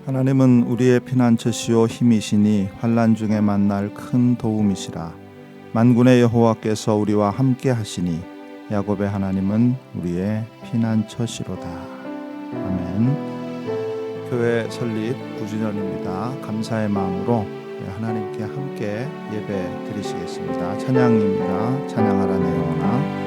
하나님은 우리의 피난처시요 힘이시니 환난 중에 만날 큰 도움이시라. 만군의 여호와께서 우리와 함께 하시니 야곱의 하나님은 우리의 피난처시로다. 아멘. 교회 설립 9주년입니다. 감사의 마음으로 하나님께 함께 예배 드리시겠습니다. 찬양입니다. 찬양하라 내 영혼아.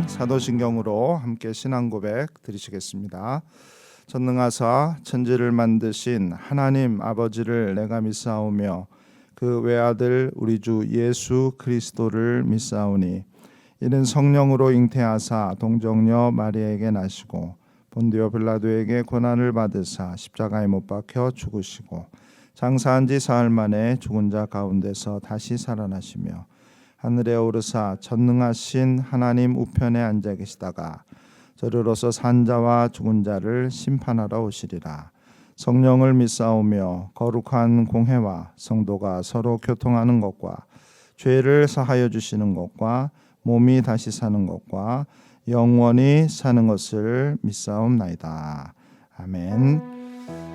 사도신경으로 함께 신앙 고백 드리시겠습니다. 전능하사 천지를 만드신 하나님 아버지를 내가 믿사오며 그 외아들 우리 주 예수 그리스도를 믿사오니 이는 성령으로 잉태하사 동정녀 마리아에게 나시고 본디오 빌라도에게 고난을 받으사 십자가에 못 박혀 죽으시고 장사한 지 사흘 만에 죽은 자 가운데서 다시 살아나시며 하늘에 오르사 전능하신 하나님 우편에 앉아 계시다가 저리로서 산 자와 죽은 자를 심판하러 오시리라. 성령을 믿사오며 거룩한 공회와 성도가 서로 교통하는 것과 죄를 사하여 주시는 것과 몸이 다시 사는 것과 영원히 사는 것을 믿사옵나이다. 아멘.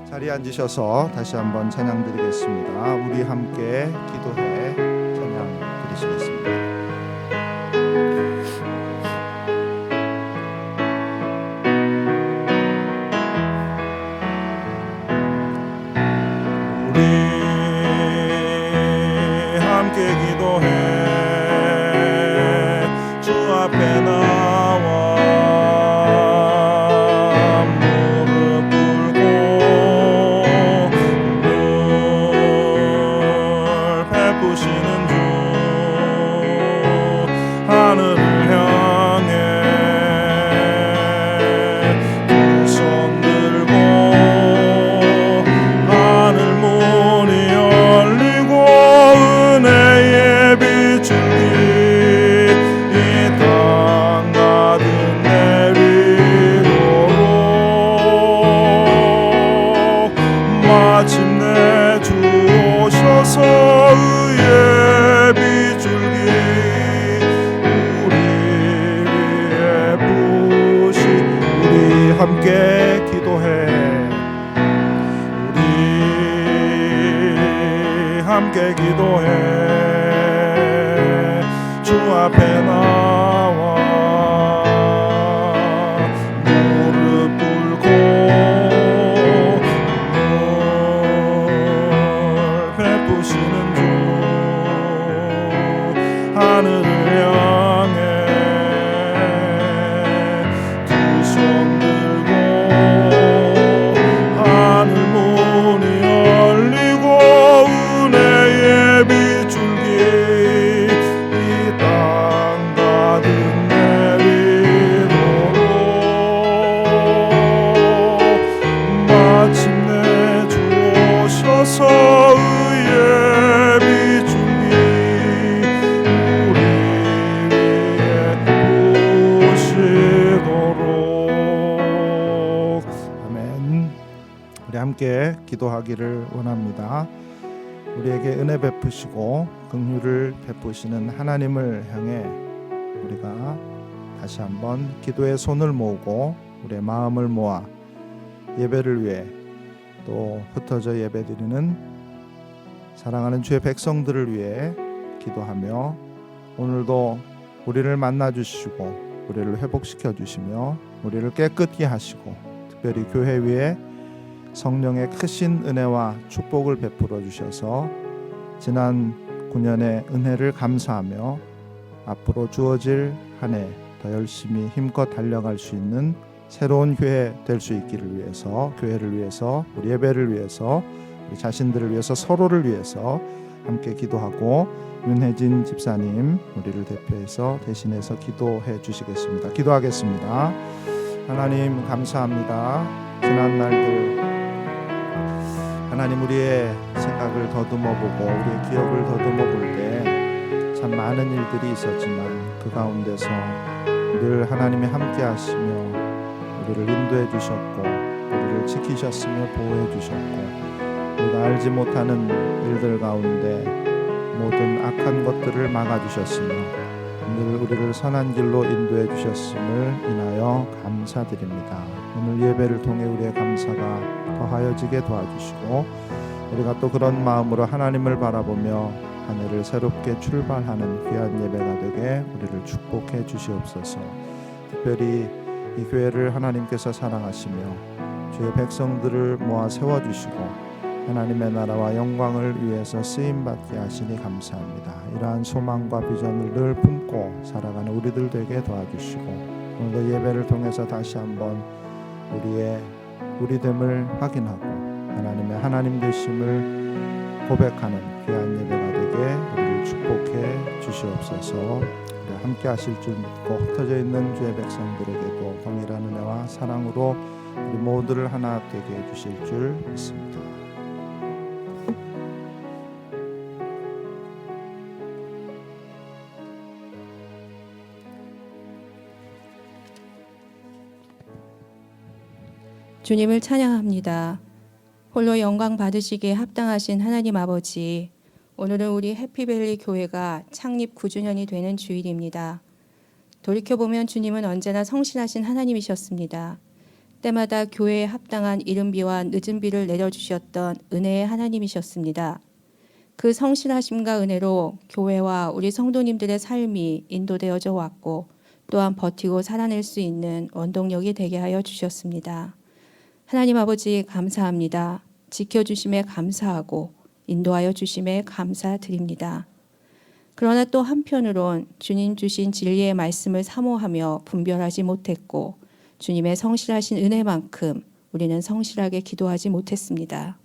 자리에 앉으셔서 다시 한번 찬양 드리겠습니다. 우리 함께 기도해 찬양 드리시겠습니다. 우리 함께 기도해 주 앞에 나와 무릎 꿇고 늘 베푸시는 주 하늘을 향해 두 손 들고 하늘 문이 열리고 은혜의 빛을 이 땅 가득 내리도록 마침내 주 오시 주셔서 의의 비줄기 우리 위에 부으시. 우리 함께 기도해. 우리 함께 기도해. 주 앞에 나와 무릎 꿇고 늘 베푸시는 주 하늘을 향해 두 손 들고 하늘 문이 열리고 은혜의 비줄기 이 땅 가득 내리도록 마침내 주오셔서 의의 비줄기 우리 위에 부으시도록. 아멘. 우리 함께 기도하기를 원합니다. 우리에게 은혜 베푸시고 긍휼을 베푸시는 하나님을 향해 우리가 다시 한번 기도의 손을 모으고 우리의 마음을 모아 예배를 위해 또 흩어져 예배드리는 사랑하는 주의 백성들을 위해 기도하며 오늘도 우리를 만나 주시고 우리를 회복시켜 주시며 우리를 깨끗게 하시고 특별히 교회 위에 성령의 크신 은혜와 축복을 베풀어 주셔서 지난 9년의 은혜를 감사하며 앞으로 주어질 한 해 더 열심히 힘껏 달려갈 수 있는 새로운 교회 될 수 있기를 위해서, 교회를 위해서, 우리 예배를 위해서, 우리 자신들을 위해서, 서로를 위해서 함께 기도하고 윤혜진 집사님 우리를 대표해서 대신해서 기도해 주시겠습니다. 기도하겠습니다. 하나님 감사합니다. 지난 날들 하나님 우리의 생각을 더듬어 보고 우리의 기억을 더듬어 볼 때 참 많은 일들이 있었지만 그 가운데서 늘 하나님이 함께 하시며 우리를 인도해 주셨고 우리를 지키셨으며 보호해 주셨고 우리가 알지 못하는 일들 가운데 모든 악한 것들을 막아주셨으며 늘 우리를 선한 길로 인도해 주셨음을 인하여 감사드립니다. 오늘 예배를 통해 우리의 감사가 더하여지게 도와주시고 우리가 또 그런 마음으로 하나님을 바라보며 한 해를 새롭게 출발하는 귀한 예배가 되게 우리를 축복해 주시옵소서. 특별히 이 교회를 하나님께서 사랑하시며 주의 백성들을 모아 세워주시고 하나님의 나라와 영광을 위해서 쓰임받게 하시니 감사합니다. 이러한 소망과 비전을 늘 품고 살아가는 우리들 되게 도와주시고 오늘도 예배를 통해서 다시 한번 우리의 우리됨을 확인하고 하나님의 하나님 되심을 고백하는 귀한 예배가 되게 우리를 축복해 주시옵소서. 우리 함께 하실 줄 믿고 흩어져 있는 주의 백성들에게도 동일한 은혜와 사랑으로 우리 모두를 하나 되게 해주실 줄 믿습니다. 주님을 찬양합니다. 홀로 영광 받으시기에 합당하신 하나님 아버지, 오늘은 우리 해피밸리 교회가 창립 9주년이 되는 주일입니다. 돌이켜보면 주님은 언제나 성실하신 하나님이셨습니다. 때마다 교회에 합당한 이른비와 늦은비를 내려주셨던 은혜의 하나님이셨습니다. 그 성실하심과 은혜로 교회와 우리 성도님들의 삶이 인도되어져 왔고 또한 버티고 살아낼 수 있는 원동력이 되게 하여 주셨습니다. 하나님 아버지 감사합니다. 지켜주심에 감사하고 인도하여 주심에 감사드립니다. 그러나 또 한편으론 주님 주신 진리의 말씀을 사모하며 분별하지 못했고 주님의 성실하신 은혜만큼 우리는 성실하게 기도하지 못했습니다.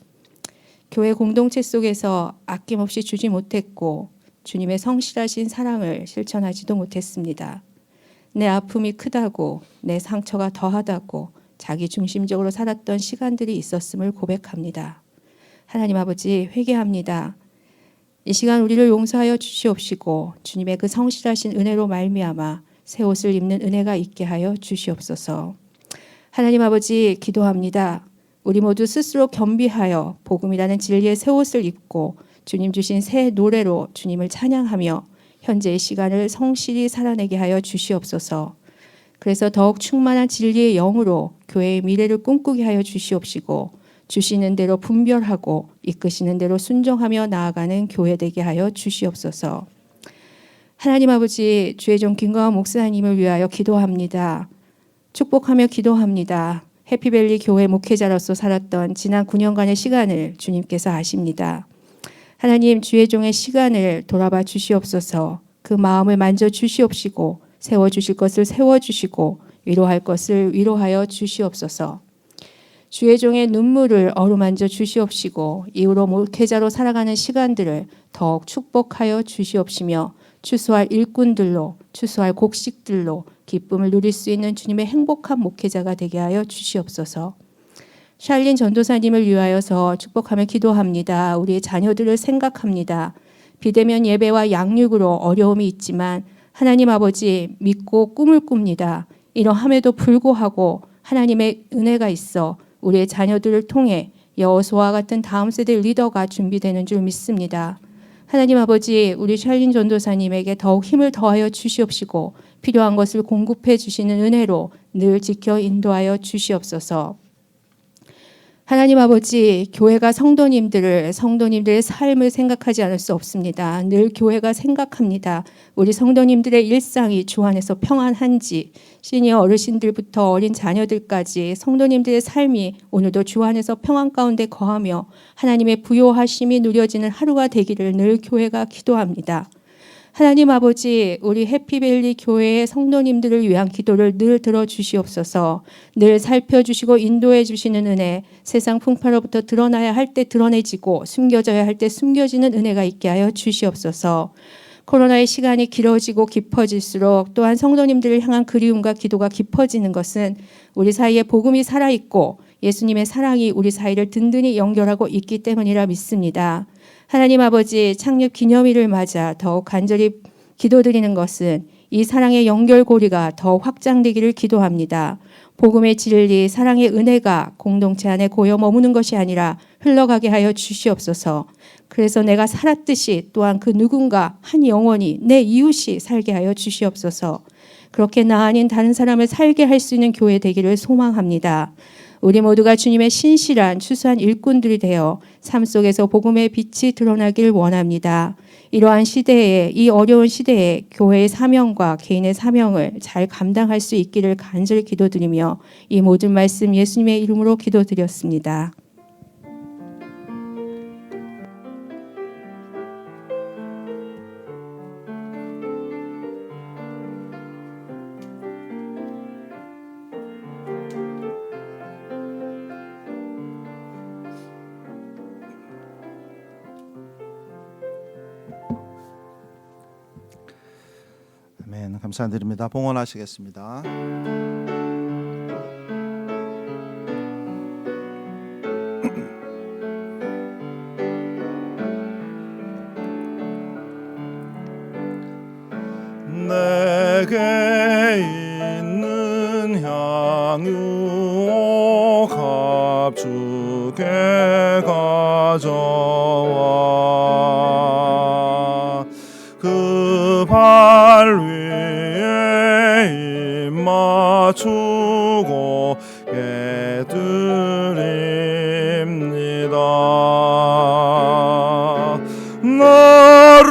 교회 공동체 속에서 아낌없이 주지 못했고 주님의 성실하신 사랑을 실천하지도 못했습니다. 내 아픔이 크다고 내 상처가 더하다고 자기 중심적으로 살았던 시간들이 있었음을 고백합니다. 하나님 아버지 회개합니다. 이 시간 우리를 용서하여 주시옵시고 주님의 그 성실하신 은혜로 말미암아 새 옷을 입는 은혜가 있게 하여 주시옵소서. 하나님 아버지 기도합니다. 우리 모두 스스로 겸비하여 복음이라는 진리의 새 옷을 입고 주님 주신 새 노래로 주님을 찬양하며 현재의 시간을 성실히 살아내게 하여 주시옵소서. 그래서 더욱 충만한 진리의 영으로 교회의 미래를 꿈꾸게 하여 주시옵시고 주시는 대로 분별하고 이끄시는 대로 순종하며 나아가는 교회 되게 하여 주시옵소서. 하나님 아버지, 주의 종 김광환 목사님을 위하여 기도합니다. 축복하며 기도합니다. 해피밸리 교회 목회자로서 살았던 지난 9년간의 시간을 주님께서 아십니다. 하나님, 주의 종의 시간을 돌아봐 주시옵소서. 그 마음을 만져 주시옵시고 세워주실 것을 세워주시고 위로할 것을 위로하여 주시옵소서. 주의 종의 눈물을 어루만져 주시옵시고 이후로 목회자로 살아가는 시간들을 더욱 축복하여 주시옵시며 추수할 일꾼들로 추수할 곡식들로 기쁨을 누릴 수 있는 주님의 행복한 목회자가 되게 하여 주시옵소서. 샬린 전도사님을 위하여서 축복하며 기도합니다. 우리의 자녀들을 생각합니다. 비대면 예배와 양육으로 어려움이 있지만 하나님 아버지 믿고 꿈을 꿉니다. 이러함에도 불구하고 하나님의 은혜가 있어 우리의 자녀들을 통해 여호수아와 같은 다음 세대 리더가 준비되는 줄 믿습니다. 하나님 아버지, 우리 샬린 전도사님에게 더욱 힘을 더하여 주시옵시고 필요한 것을 공급해 주시는 은혜로 늘 지켜 인도하여 주시옵소서. 하나님 아버지, 교회가 성도님들의 삶을 생각하지 않을 수 없습니다. 늘 교회가 생각합니다. 우리 성도님들의 일상이 주 안에서 평안한지, 시니어 어르신들부터 어린 자녀들까지 성도님들의 삶이 오늘도 주 안에서 평안 가운데 거하며 하나님의 부요하심이 누려지는 하루가 되기를 늘 교회가 기도합니다. 하나님 아버지, 우리 해피밸리 교회의 성도님들을 위한 기도를 늘 들어주시옵소서. 늘 살펴주시고 인도해 주시는 은혜, 세상 풍파로부터 드러나야 할 때 드러내지고 숨겨져야 할 때 숨겨지는 은혜가 있게 하여 주시옵소서. 코로나의 시간이 길어지고 깊어질수록 또한 성도님들을 향한 그리움과 기도가 깊어지는 것은 우리 사이에 복음이 살아있고 예수님의 사랑이 우리 사이를 든든히 연결하고 있기 때문이라 믿습니다. 하나님 아버지, 창립 기념일을 맞아 더욱 간절히 기도드리는 것은 이 사랑의 연결고리가 더욱 확장되기를 기도합니다. 복음의 진리, 사랑의 은혜가 공동체 안에 고여 머무는 것이 아니라 흘러가게 하여 주시옵소서. 그래서 내가 살았듯이 또한 그 누군가 한 영혼이 내 이웃이 살게 하여 주시옵소서. 그렇게 나 아닌 다른 사람을 살게 할 수 있는 교회 되기를 소망합니다. 우리 모두가 주님의 신실한 추수한 일꾼들이 되어 삶 속에서 복음의 빛이 드러나길 원합니다. 이러한 시대에, 이 어려운 시대에 교회의 사명과 개인의 사명을 잘 감당할 수 있기를 간절히 기도드리며 이 모든 말씀 예수님의 이름으로 기도드렸습니다. 아멘. 감사드립니다. 봉헌하시겠습니다. 내게 있는 향유 값주게 가져와 그 발 위에 입 맞추고 깨드립니다. 나를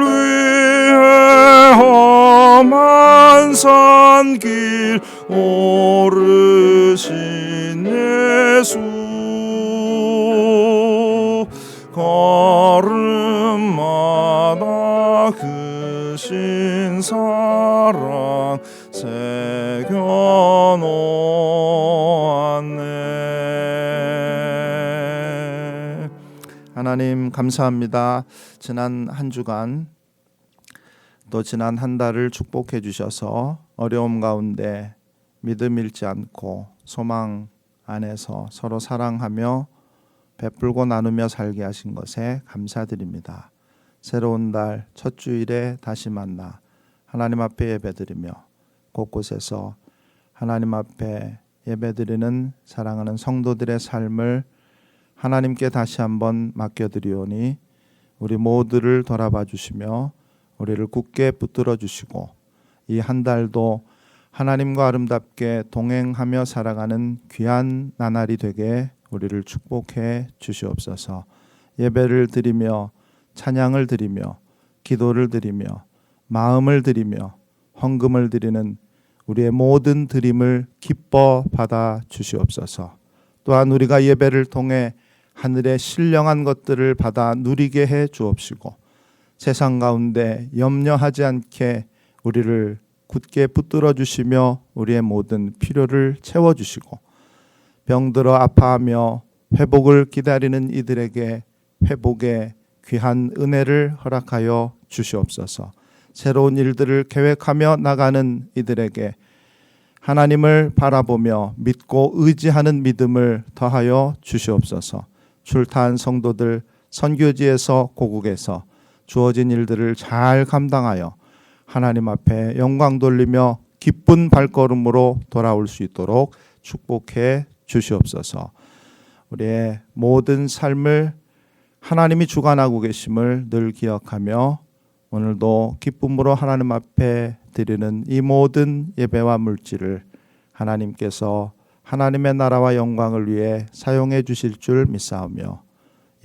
위해 험한 산길 오르신 예수 걸음마다 그 신사랑 새겨놓았네. 하나님 감사합니다. 지난 한 주간 또 지난 한 달을 축복해 주셔서 어려움 가운데 믿음 잃지 않고 소망 안에서 서로 사랑하며 베풀고 나누며 살게 하신 것에 감사드립니다. 새로운 달 첫 주일에 다시 만나 하나님 앞에 예배드리며 곳곳에서 하나님 앞에 예배드리는 사랑하는 성도들의 삶을 하나님께 다시 한번 맡겨드리오니 우리 모두를 돌아봐 주시며 우리를 굳게 붙들어 주시고 이 한 달도 하나님과 아름답게 동행하며 살아가는 귀한 나날이 되게 우리를 축복해 주시옵소서. 예배를 드리며 찬양을 드리며 기도를 드리며 마음을 드리며 헌금을 드리는 우리의 모든 드림을 기뻐 받아 주시옵소서. 또한 우리가 예배를 통해 하늘의 신령한 것들을 받아 누리게 해 주옵시고 세상 가운데 염려하지 않게 우리를 굳게 붙들어 주시며 우리의 모든 필요를 채워 주시고 병들어 아파하며 회복을 기다리는 이들에게 회복의 귀한 은혜를 허락하여 주시옵소서. 새로운 일들을 계획하며 나가는 이들에게 하나님을 바라보며 믿고 의지하는 믿음을 더하여 주시옵소서. 출타한 성도들 선교지에서 고국에서 주어진 일들을 잘 감당하여 하나님 앞에 영광 돌리며 기쁜 발걸음으로 돌아올 수 있도록 축복해 주시옵소서. 우리의 모든 삶을 하나님이 주관하고 계심을 늘 기억하며 오늘도 기쁨으로 하나님 앞에 드리는 이 모든 예배와 물질을 하나님께서 하나님의 나라와 영광을 위해 사용해 주실 줄 믿사오며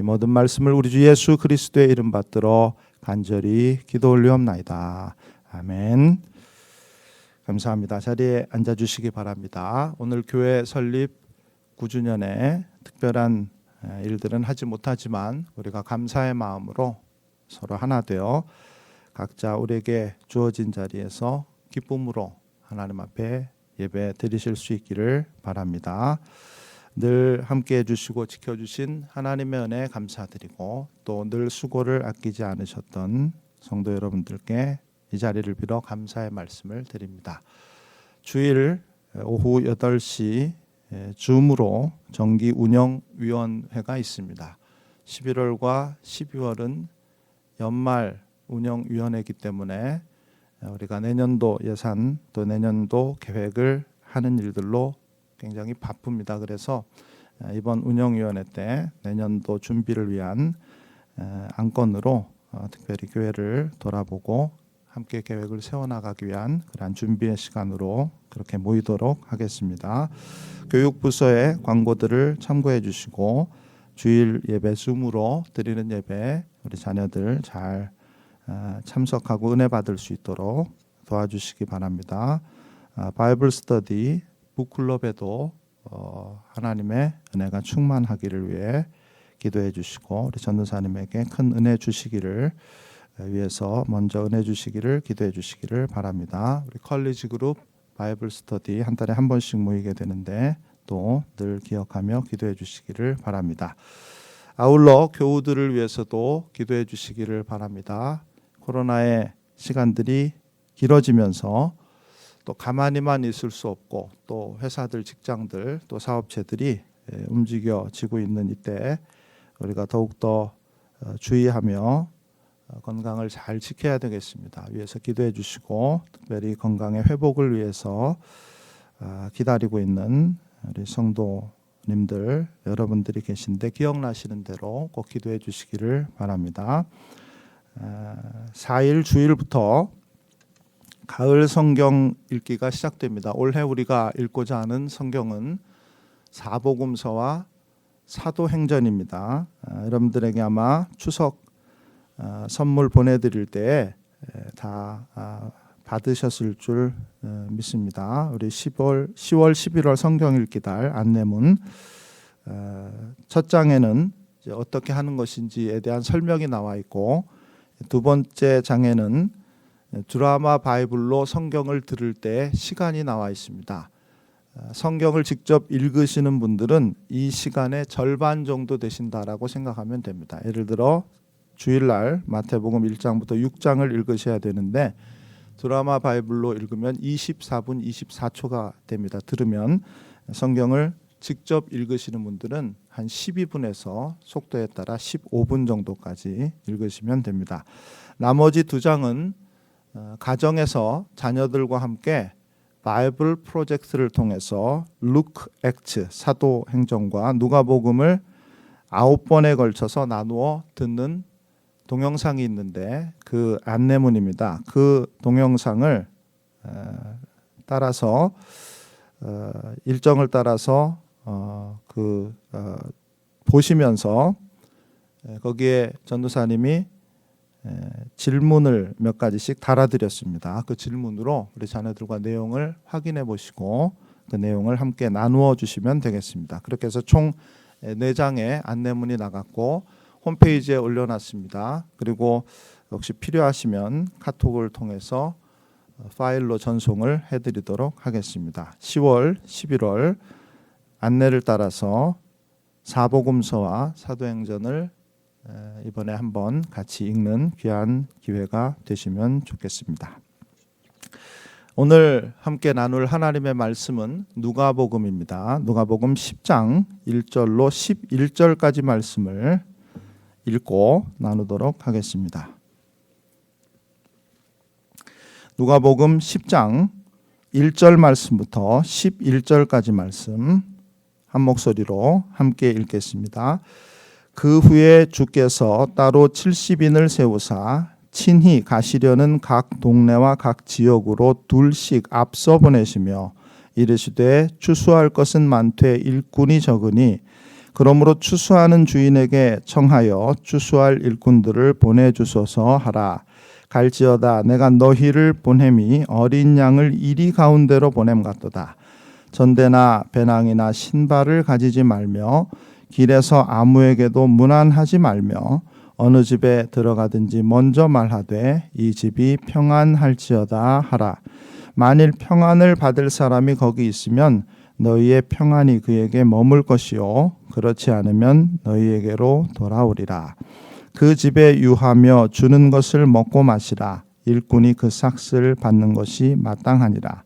이 모든 말씀을 우리 주 예수 그리스도의 이름 받들어 간절히 기도 올리옵나이다. 아멘. 감사합니다. 자리에 앉아주시기 바랍니다. 오늘 교회 설립 9주년에 특별한 일들은 하지 못하지만 우리가 감사의 마음으로 서로 하나 되어 각자 우리에게 주어진 자리에서 기쁨으로 하나님 앞에 예배 드리실 수 있기를 바랍니다. 늘 함께 해주시고 지켜주신 하나님의 은혜에 감사드리고 또 늘 수고를 아끼지 않으셨던 성도 여러분들께 이 자리를 빌어 감사의 말씀을 드립니다. 주일 오후 8시 줌으로 정기 운영위원회가 있습니다. 11월과 12월은 연말 운영위원회이기 때문에 우리가 내년도 예산 또 내년도 계획을 하는 일들로 굉장히 바쁩니다. 그래서 이번 운영위원회 때 내년도 준비를 위한 안건으로 특별히 교회를 돌아보고 함께 계획을 세워나가기 위한 그러한 준비의 시간으로 그렇게 모이도록 하겠습니다. 교육부서의 광고들을 참고해 주시고 주일 예배 줌으로 드리는 예배 우리 자녀들 잘 참석하고 은혜 받을 수 있도록 도와주시기 바랍니다. 바이블 스터디 북클럽에도 하나님의 은혜가 충만하기를 위해 기도해 주시고 우리 전도사님에게 큰 은혜 주시기를 위해서 먼저 은혜 주시기를 기도해 주시기를 바랍니다. 우리 컬리지 그룹 바이블 스터디 한 달에 한 번씩 모이게 되는데 또 늘 기억하며 기도해 주시기를 바랍니다. 아울러 교우들을 위해서도 기도해 주시기를 바랍니다. 코로나의 시간들이 길어지면서 또 가만히만 있을 수 없고 또 회사들, 직장들, 또 사업체들이 움직여지고 있는 이때 우리가 더욱더 주의하며 건강을 잘 지켜야 되겠습니다. 위해서 기도해 주시고 특별히 건강의 회복을 위해서 기다리고 있는 우리 성도님들 여러분들이 계신데 기억나시는 대로 꼭 기도해 주시기를 바랍니다. 4일 주일부터 가을 성경 읽기가 시작됩니다. 올해 우리가 읽고자 하는 성경은 사복음서와 사도행전입니다. 여러분들에게 아마 추석 선물 보내드릴 때 다 받으셨을 줄 믿습니다. 우리 10월, 11월 성경 읽기 달 안내문 첫 장에는 이제 어떻게 하는 것인지에 대한 설명이 나와 있고 두 번째 장에는 드라마 바이블로 성경을 들을 때 시간이 나와 있습니다. 성경을 직접 읽으시는 분들은 이 시간의 절반 정도 되신다라고 생각하면 됩니다. 예를 들어 주일날 마태복음 1장부터 6장을 읽으셔야 되는데 드라마 바이블로 읽으면 24분 24초가 됩니다. 들으면 성경을 직접 읽으시는 분들은 한 12분에서 속도에 따라 15분 정도까지 읽으시면 됩니다. 나머지 두 장은 가정에서 자녀들과 함께 바이블 프로젝트를 통해서 루크 액츠 사도행전과 누가복음을 9번에 걸쳐서 나누어 듣는 동영상이 있는데 그 안내문입니다. 그 동영상을 따라서 일정을 따라서 보시면서 거기에 전도사님이 질문을 몇 가지씩 달아드렸습니다. 그 질문으로 우리 자녀들과 내용을 확인해 보시고 그 내용을 함께 나누어 주시면 되겠습니다. 그렇게 해서 총 4장의 안내문이 나갔고 홈페이지에 올려놨습니다. 그리고 혹시 필요하시면 카톡을 통해서 파일로 전송을 해드리도록 하겠습니다. 10월, 11월 안내를 따라서 사복음서와 사도행전을 이번에 한번 같이 읽는 귀한 기회가 되시면 좋겠습니다. 오늘 함께 나눌 하나님의 말씀은 누가복음입니다. 누가복음 10장 1절로 11절까지 말씀을 읽고 나누도록 하겠습니다. 누가복음 10장 1절 말씀부터 11절까지 말씀 한 목소리로 함께 읽겠습니다. 그 후에 주께서 따로 70인을 세우사 친히 가시려는 각 동네와 각 지역으로 둘씩 앞서 보내시며 이르시되 추수할 것은 많되 일꾼이 적으니 그러므로 추수하는 주인에게 청하여 추수할 일꾼들을 보내주소서 하라. 갈지어다 내가 너희를 보냄이 어린 양을 이리 가운데로 보냄 같도다. 전대나 배낭이나 신발을 가지지 말며 길에서 아무에게도 문안하지 말며 어느 집에 들어가든지 먼저 말하되 이 집이 평안할지어다 하라. 만일 평안을 받을 사람이 거기 있으면 너희의 평안이 그에게 머물 것이요 그렇지 않으면 너희에게로 돌아오리라. 그 집에 유하며 주는 것을 먹고 마시라. 일꾼이 그 삭슬 받는 것이 마땅하니라.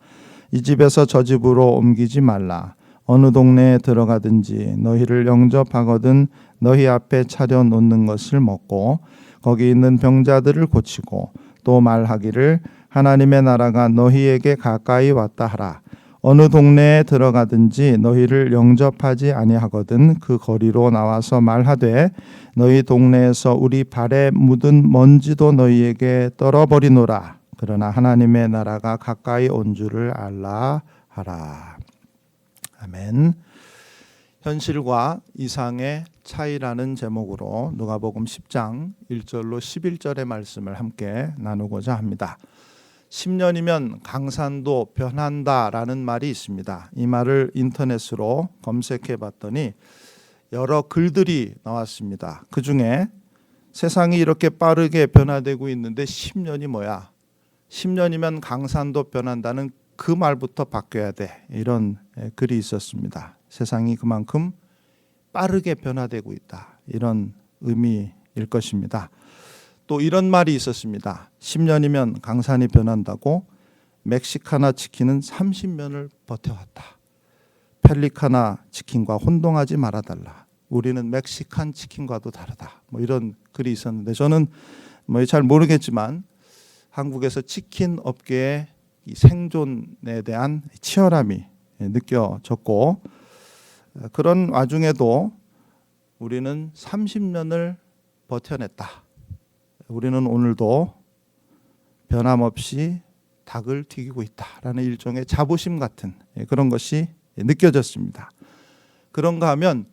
이 집에서 저 집으로 옮기지 말라. 어느 동네에 들어가든지 너희를 영접하거든 너희 앞에 차려 놓는 것을 먹고 거기 있는 병자들을 고치고 또 말하기를 하나님의 나라가 너희에게 가까이 왔다 하라. 어느 동네에 들어가든지 너희를 영접하지 아니하거든 그 거리로 나와서 말하되 너희 동네에서 우리 발에 묻은 먼지도 너희에게 떨어버리노라. 그러나 하나님의 나라가 가까이 온 줄을 알라 하라. 아멘. 현실과 이상의 차이라는 제목으로 누가복음 10장 1절로 11절의 말씀을 함께 나누고자 합니다. 10년이면 강산도 변한다라는 말이 있습니다. 이 말을 인터넷으로 검색해 봤더니 여러 글들이 나왔습니다. 그 중에 세상이 이렇게 빠르게 변화되고 있는데 10년이 뭐야? 10년이면 강산도 변한다는 그 말부터 바뀌어야 돼. 이런 글이 있었습니다. 세상이 그만큼 빠르게 변화되고 있다. 이런 의미일 것입니다. 또 이런 말이 있었습니다. 10년이면 강산이 변한다고 멕시카나 치킨은 30년을 버텨왔다. 펠리카나 치킨과 혼동하지 말아달라. 우리는 멕시칸 치킨과도 다르다. 뭐 이런 글이 있었는데 저는 뭐 잘 모르겠지만 한국에서 치킨 업계의 이 생존에 대한 치열함이 느껴졌고 그런 와중에도 우리는 30년을 버텨냈다. 우리는 오늘도 변함없이 닭을 튀기고 있다라는 일종의 자부심 같은 그런 것이 느껴졌습니다. 그런가 하면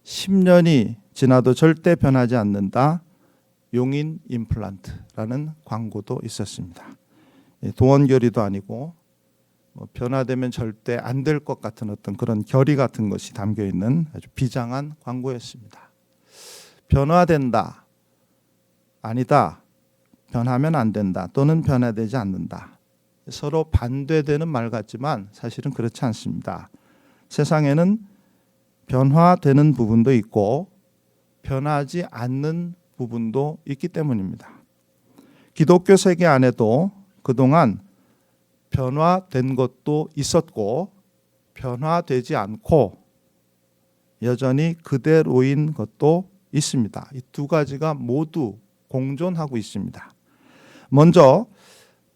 10년이 지나도 절대 변하지 않는다. 용인 임플란트라는 광고도 있었습니다. 도원결의도 아니고 변화되면 절대 안 될 것 같은 어떤 그런 결의 같은 것이 담겨 있는 아주 비장한 광고였습니다. 변화된다. 아니다. 변하면 안 된다. 또는 변화되지 않는다. 서로 반대되는 말 같지만 사실은 그렇지 않습니다. 세상에는 변화되는 부분도 있고 변하지 않는 부분도 있기 때문입니다. 기독교 세계 안에도 그동안 변화된 것도 있었고 변화되지 않고 여전히 그대로인 것도 있습니다. 이 두 가지가 모두 공존하고 있습니다. 먼저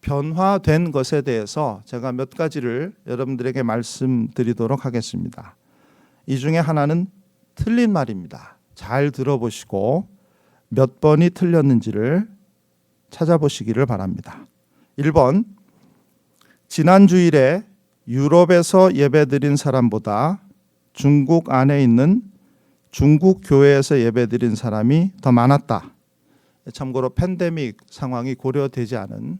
변화된 것에 대해서 제가 몇 가지를 여러분들에게 말씀드리도록 하겠습니다. 이 중에 하나는 틀린 말입니다. 잘 들어보시고 몇 번이 틀렸는지를 찾아보시기를 바랍니다. 1번, 지난 주일에 유럽에서 예배드린 사람보다 중국 안에 있는 중국 교회에서 예배드린 사람이 더 많았다. 참고로 팬데믹 상황이 고려되지 않은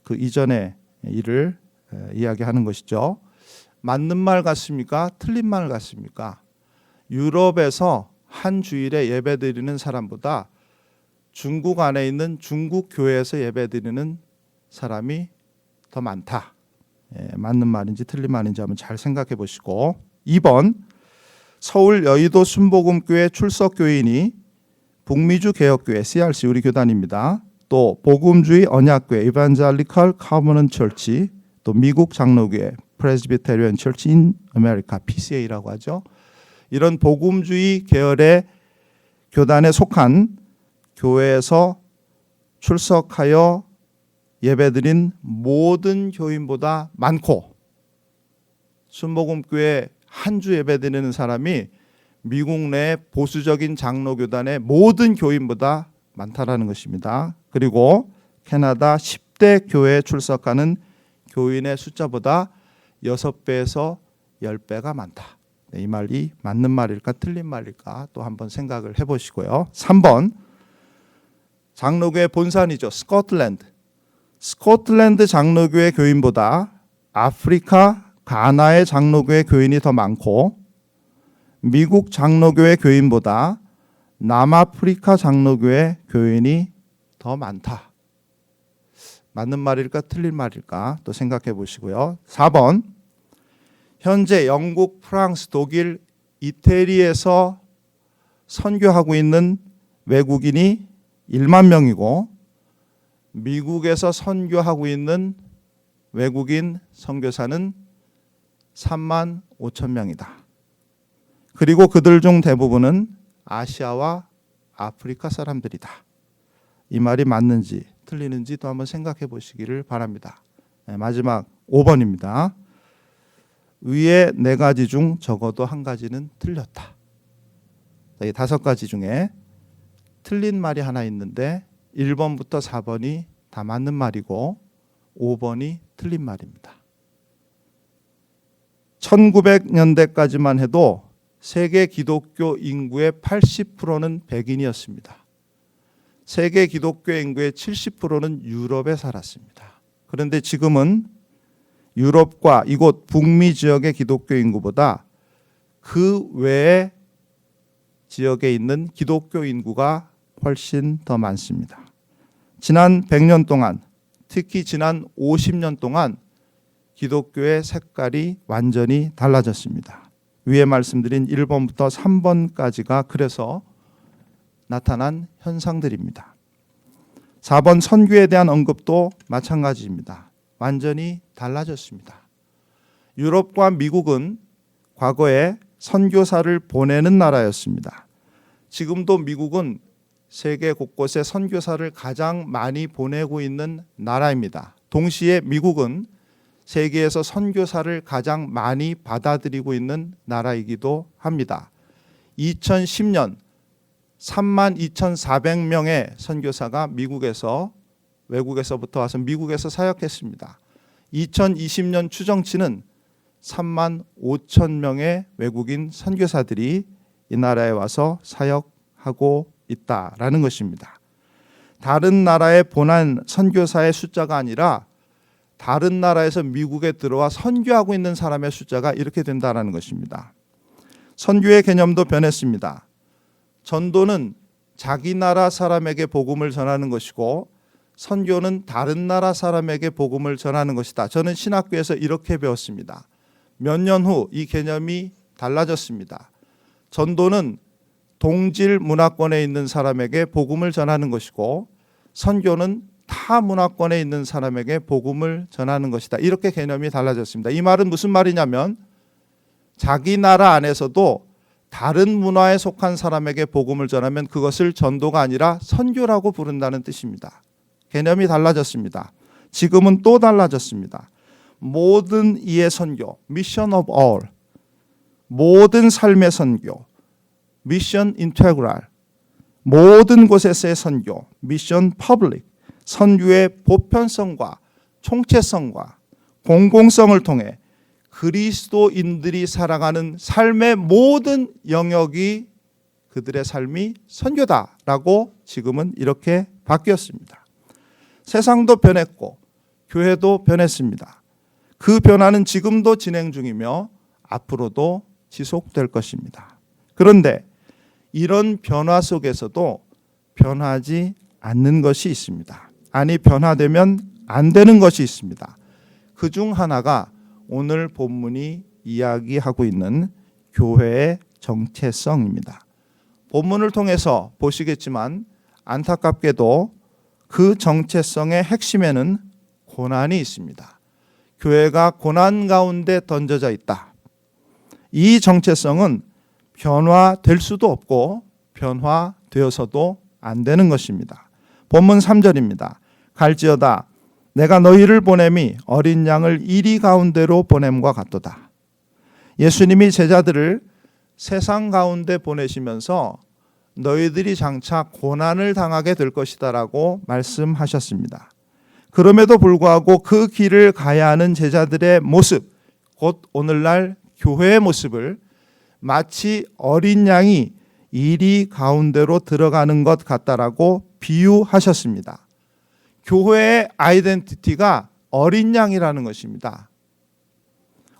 그 이전의 일을 이야기하는 것이죠. 맞는 말 같습니까? 틀린 말 같습니까? 유럽에서 한 주일에 예배드리는 사람보다 중국 안에 있는 중국 교회에서 예배드리는 사람이 더 많다. 맞는 말인지 틀린 말인지 한번 잘 생각해 보시고. 2번, 서울 여의도 순복음교회 출석교인이 북미주 개혁교회 CRC 우리 교단입니다. 또 복음주의 언약교회 Evangelical Covenant Church, 또 미국 장로교회 Presbyterian Church in America PCA라고 하죠. 이런 복음주의 계열의 교단에 속한 교회에서 출석하여 예배드린 모든 교인보다 많고, 순복음교회 한 주 예배드리는 사람이 미국 내 보수적인 장로교단의 모든 교인보다 많다라는 것입니다. 그리고 캐나다 10대 교회에 출석하는 교인의 숫자보다 6배에서 10배가 많다. 이 말이 맞는 말일까 틀린 말일까 또 한번 생각을 해보시고요. 3번, 장로교회 본산이죠. 스코틀랜드 장로교회 교인보다 아프리카 가나의 장로교회 교인이 더 많고, 미국 장로교회 교인보다 남아프리카 장로교회 교인이 더 많다. 맞는 말일까 틀린 말일까 또 생각해 보시고요. 4번, 현재 영국, 프랑스, 독일, 이태리에서 선교하고 있는 외국인이 1만 명이고, 미국에서 선교하고 있는 외국인 선교사는 3만 5천 명이다. 그리고 그들 중 대부분은 아시아와 아프리카 사람들이다. 이 말이 맞는지 틀리는지 또 한번 생각해 보시기를 바랍니다. 마지막 5번입니다. 위에 4가지 중 적어도 한 가지는 틀렸다. 이 5가지 중에 틀린 말이 하나 있는데 1번부터 4번이 다 맞는 말이고 5번이 틀린 말입니다. 1900년대까지만 해도 세계 기독교 인구의 80%는 백인이었습니다. 세계 기독교 인구의 70%는 유럽에 살았습니다. 그런데 지금은 유럽과 이곳 북미 지역의 기독교 인구보다 그 외의 지역에 있는 기독교 인구가 훨씬 더 많습니다. 지난 100년 동안, 특히 지난 50년 동안 기독교의 색깔이 완전히 달라졌습니다. 위에 말씀드린 1번부터 3번까지가 그래서 나타난 현상들입니다. 4번 선교에 대한 언급도 마찬가지입니다. 완전히 달라졌습니다. 유럽과 미국은 과거에 선교사를 보내는 나라였습니다. 지금도 미국은 세계 곳곳에 선교사를 가장 많이 보내고 있는 나라입니다. 동시에 미국은 세계에서 선교사를 가장 많이 받아들이고 있는 나라이기도 합니다. 2010년 32,400명의 선교사가 미국에서 외국에서부터 와서 미국에서 사역했습니다. 2020년 추정치는 35,000명의 외국인 선교사들이 이 나라에 와서 사역하고 있다라는 것입니다. 다른 나라에 보낸 선교사의 숫자가 아니라 다른 나라에서 미국에 들어와 선교하고 있는 사람의 숫자가 이렇게 된다라는 것입니다. 선교의 개념도 변했습니다. 전도는 자기 나라 사람에게 복음을 전하는 것이고 선교는 다른 나라 사람에게 복음을 전하는 것이다. 저는 신학교에서 이렇게 배웠습니다. 몇 년 후 이 개념이 달라졌습니다. 전도는 동질 문화권에 있는 사람에게 복음을 전하는 것이고 선교는 타 문화권에 있는 사람에게 복음을 전하는 것이다. 이렇게 개념이 달라졌습니다. 이 말은 무슨 말이냐면 자기 나라 안에서도 다른 문화에 속한 사람에게 복음을 전하면 그것을 전도가 아니라 선교라고 부른다는 뜻입니다. 개념이 달라졌습니다. 지금은 또 달라졌습니다. 모든 이의 선교, Mission of all, 모든 삶의 선교, Mission Integral, 모든 곳에서의 선교, 미션 퍼블릭, 선교의 보편성과 총체성과 공공성을 통해 그리스도인들이 살아가는 삶의 모든 영역이 그들의 삶이 선교다라고 지금은 이렇게 바뀌었습니다. 세상도 변했고 교회도 변했습니다. 그 변화는 지금도 진행 중이며 앞으로도 지속될 것입니다. 그런데 이런 변화 속에서도 변하지 않는 것이 있습니다. 아니, 변화되면 안 되는 것이 있습니다. 그 중 하나가 오늘 본문이 이야기하고 있는 교회의 정체성입니다. 본문을 통해서 보시겠지만 안타깝게도 그 정체성의 핵심에는 고난이 있습니다. 교회가 고난 가운데 던져져 있다. 이 정체성은 변화될 수도 없고 변화되어서도 안 되는 것입니다. 본문 3절입니다. 갈지어다 내가 너희를 보냄이 어린 양을 이리 가운데로 보냄과 같도다. 예수님이 제자들을 세상 가운데 보내시면서 너희들이 장차 고난을 당하게 될 것이다라고 말씀하셨습니다. 그럼에도 불구하고 그 길을 가야 하는 제자들의 모습, 곧 오늘날 교회의 모습을 마치 어린 양이 이리 가운데로 들어가는 것 같다라고 비유하셨습니다. 교회의 아이덴티티가 어린 양이라는 것입니다.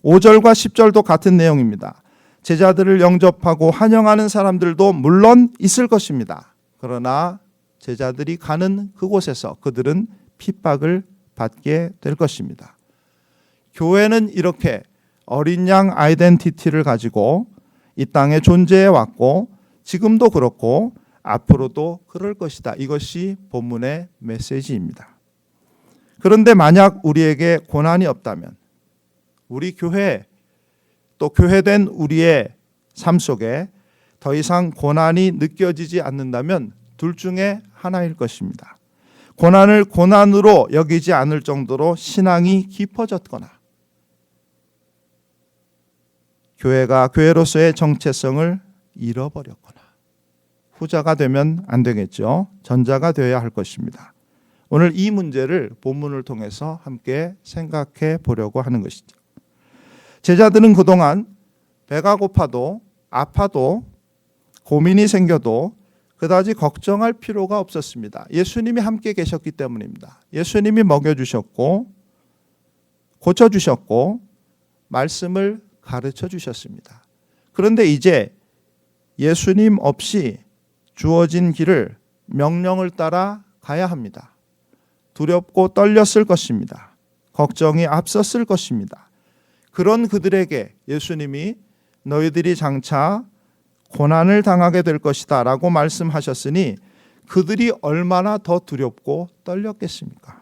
5절과 10절도 같은 내용입니다. 제자들을 영접하고 환영하는 사람들도 물론 있을 것입니다. 그러나 제자들이 가는 그곳에서 그들은 핍박을 받게 될 것입니다. 교회는 이렇게 어린 양 아이덴티티를 가지고 이 땅에 존재해 왔고 지금도 그렇고 앞으로도 그럴 것이다. 이것이 본문의 메시지입니다. 그런데 만약 우리에게 고난이 없다면 우리 교회 또 교회된 우리의 삶 속에 더 이상 고난이 느껴지지 않는다면 둘 중에 하나일 것입니다. 고난을 고난으로 여기지 않을 정도로 신앙이 깊어졌거나 교회가 교회로서의 정체성을 잃어버렸거나 후자가 되면 안 되겠죠. 전자가 되어야 할 것입니다. 오늘 이 문제를 본문을 통해서 함께 생각해 보려고 하는 것이죠. 제자들은 그동안 배가 고파도 아파도 고민이 생겨도 그다지 걱정할 필요가 없었습니다. 예수님이 함께 계셨기 때문입니다. 예수님이 먹여주셨고 고쳐주셨고 말씀을 가르쳐 주셨습니다. 그런데 이제 예수님 없이 주어진 길을 명령을 따라 가야 합니다. 두렵고 떨렸을 것입니다. 걱정이 앞섰을 것입니다. 그런 그들에게 예수님이 너희들이 장차 고난을 당하게 될 것이다 라고 말씀하셨으니 그들이 얼마나 더 두렵고 떨렸겠습니까?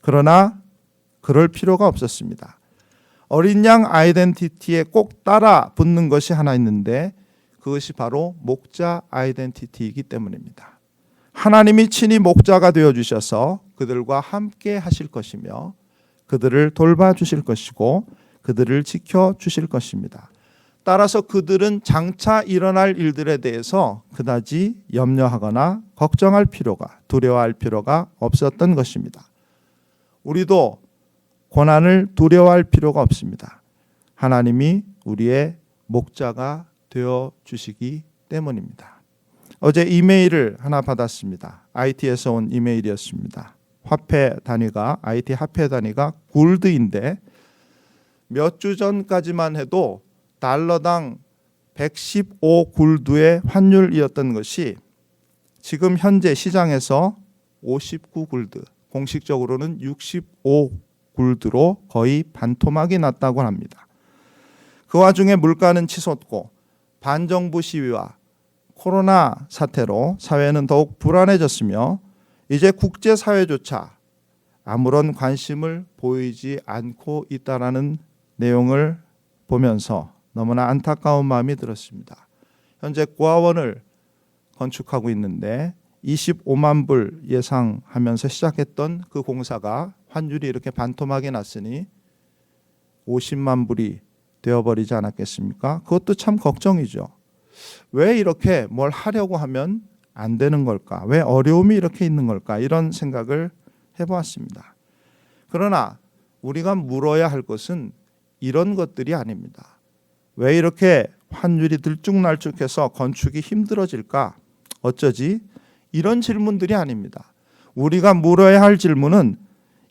그러나 그럴 필요가 없었습니다. 어린 양 아이덴티티에 꼭 따라 붙는 것이 하나 있는데 그것이 바로 목자 아이덴티티이기 때문입니다. 하나님이 친히 목자가 되어주셔서 그들과 함께 하실 것이며 그들을 돌봐주실 것이고 그들을 지켜주실 것입니다. 따라서 그들은 장차 일어날 일들에 대해서 그다지 염려하거나 걱정할 필요가, 두려워할 필요가 없었던 것입니다. 우리도 고난을 두려워할 필요가 없습니다. 하나님이 우리의 목자가 되어 주시기 때문입니다. 어제 이메일을 하나 받았습니다. IT에서 온 이메일이었습니다. 화폐 단위가 IT 화폐 단위가 골드인데 몇 주 전까지만 해도 달러당 115골드의 환율이었던 것이 지금 현재 시장에서 59골드, 공식적으로는 65골드로 거의 반토막이 났다고 합니다. 그 와중에 물가는 치솟고 반정부 시위와 코로나 사태로 사회는 더욱 불안해졌으며 이제 국제사회조차 아무런 관심을 보이지 않고 있다라는 내용을 보면서 너무나 안타까운 마음이 들었습니다. 현재 고아원을 건축하고 있는데 25만 불 예상하면서 시작했던 그 공사가 환율이 이렇게 반토막이 났으니 50만 불이 되어버리지 않았겠습니까? 그것도 참 걱정이죠. 왜 이렇게 뭘 하려고 하면 안 되는 걸까? 왜 어려움이 이렇게 있는 걸까? 이런 생각을 해보았습니다. 그러나 우리가 물어야 할 것은 이런 것들이 아닙니다. 왜 이렇게 환율이 들쭉날쭉해서 건축이 힘들어질까? 어쩌지? 이런 질문들이 아닙니다. 우리가 물어야 할 질문은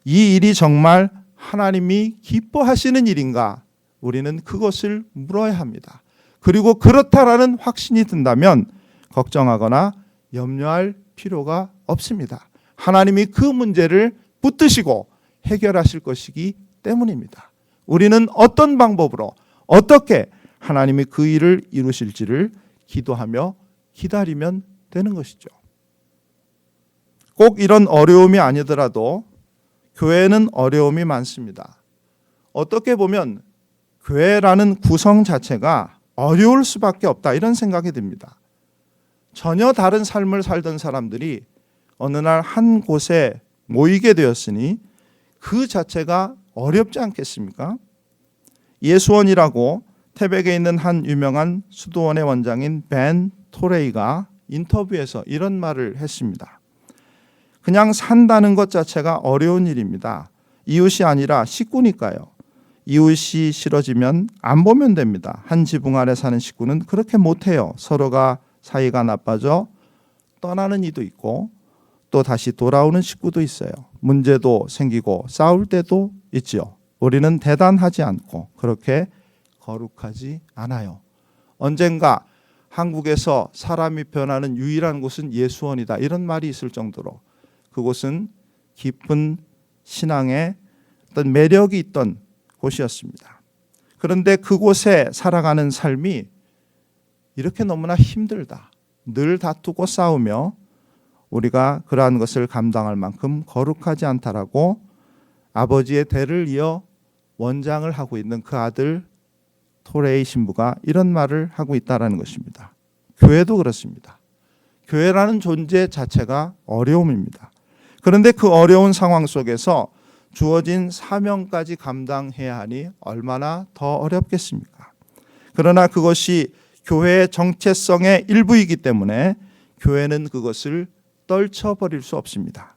이 일이 정말 하나님이 기뻐하시는 일인가? 우리는 그것을 물어야 합니다. 그리고 그렇다라는 확신이 든다면 걱정하거나 염려할 필요가 없습니다. 하나님이 그 문제를 붙드시고 해결하실 것이기 때문입니다. 우리는 어떤 방법으로 어떻게 하나님이 그 일을 이루실지를 기도하며 기다리면 되는 것이죠. 꼭 이런 어려움이 아니더라도 교회는 어려움이 많습니다. 어떻게 보면 교회라는 구성 자체가 어려울 수밖에 없다 이런 생각이 듭니다. 전혀 다른 삶을 살던 사람들이 어느 날 한 곳에 모이게 되었으니 그 자체가 어렵지 않겠습니까? 예수원이라고 태백에 있는 한 유명한 수도원의 원장인 벤 토레이가 인터뷰에서 이런 말을 했습니다. 그냥 산다는 것 자체가 어려운 일입니다. 이웃이 아니라 식구니까요. 이웃이 싫어지면 안 보면 됩니다. 한 지붕 아래 사는 식구는 그렇게 못해요. 서로가 사이가 나빠져 떠나는 이도 있고 또 다시 돌아오는 식구도 있어요. 문제도 생기고 싸울 때도 있지요. 우리는 대단하지 않고 그렇게 거룩하지 않아요. 언젠가 한국에서 사람이 변하는 유일한 곳은 예수원이다 이런 말이 있을 정도로 그곳은 깊은 신앙의 어떤 매력이 있던 곳이었습니다. 그런데 그곳에 살아가는 삶이 이렇게 너무나 힘들다. 늘 다투고 싸우며 우리가 그러한 것을 감당할 만큼 거룩하지 않다라고 아버지의 대를 이어 원장을 하고 있는 그 아들 토레이 신부가 이런 말을 하고 있다는 것입니다. 교회도 그렇습니다. 교회라는 존재 자체가 어려움입니다. 그런데 그 어려운 상황 속에서 주어진 사명까지 감당해야 하니 얼마나 더 어렵겠습니까? 그러나 그것이 교회의 정체성의 일부이기 때문에 교회는 그것을 떨쳐버릴 수 없습니다.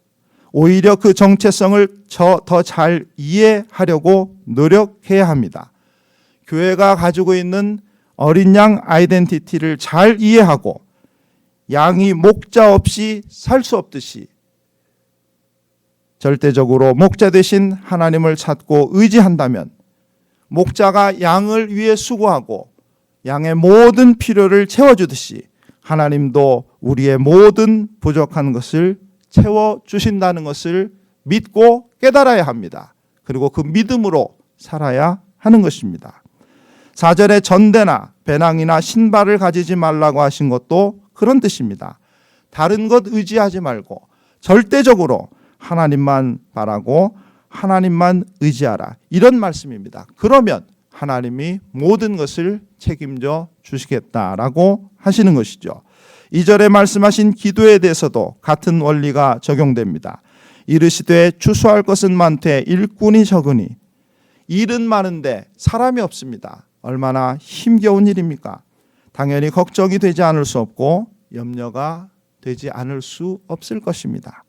오히려 그 정체성을 더 잘 이해하려고 노력해야 합니다. 교회가 가지고 있는 어린 양 아이덴티티를 잘 이해하고 양이 목자 없이 살 수 없듯이 절대적으로 목자 대신 하나님을 찾고 의지한다면 목자가 양을 위해 수고하고 양의 모든 필요를 채워주듯이 하나님도 우리의 모든 부족한 것을 채워주신다는 것을 믿고 깨달아야 합니다. 그리고 그 믿음으로 살아야 하는 것입니다. 4절에 전대나 배낭이나 신발을 가지지 말라고 하신 것도 그런 뜻입니다. 다른 것 의지하지 말고 절대적으로 하나님만 바라고 하나님만 의지하라. 이런 말씀입니다. 그러면 하나님이 모든 것을 책임져 주시겠다라고 하시는 것이죠. 2절에 말씀하신 기도에 대해서도 같은 원리가 적용됩니다. 이르시되 추수할 것은 많되 일꾼이 적으니. 일은 많은데 사람이 없습니다. 얼마나 힘겨운 일입니까? 당연히 걱정이 되지 않을 수 없고 염려가 되지 않을 수 없을 것입니다.